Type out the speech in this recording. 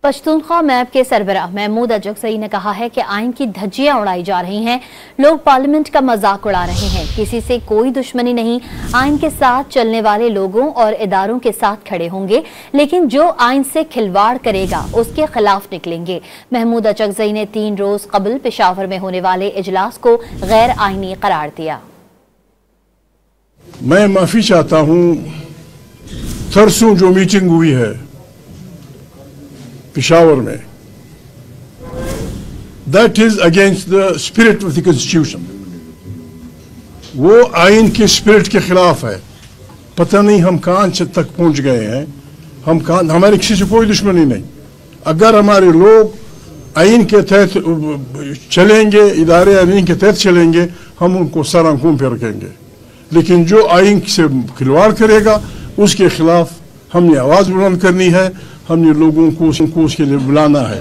Pashtunkhwa map के सरबराह महमूद अजगसई ने कहा है कि आइन की धज्जियां उड़ाई जा रही हैं। लोग पार्लियामेंट का मजाक उड़ा रहे हैं। किसी से कोई दुश्मनी नहीं, आइन के साथ चलने वाले लोगों और इदारों के साथ खड़े होंगे, लेकिन जो आइन से खिलवाड़ करेगा उसके खिलाफ निकलेंगे। महमूद अजगसई ने 3 रोज कबल पेशावर में होने वाले इजलास को गैर आइनी करार दिया। मैं माफी चाहता हूं, परसों जो मीटिंग हुई है पेशावर में, that is against the spirit of the constitution. वो आइन के स्पिरिट के खिलाफ है। पता नहीं हम कहां तक पहुंच गए हैं। हमारे किसी से कोई दुश्मनी नहीं। अगर हमारे लोग आइन के तहत चलेंगे, इदारे आइन के तहत चलेंगे, हम उनको सर आंखों पे रखेंगे। लेकिन जो आइन से खिलवाड़ करेगा उसके खिलाफ हमने आवाज बुलंद करनी है। हमने लोगों को उसके लिए बुलाना है।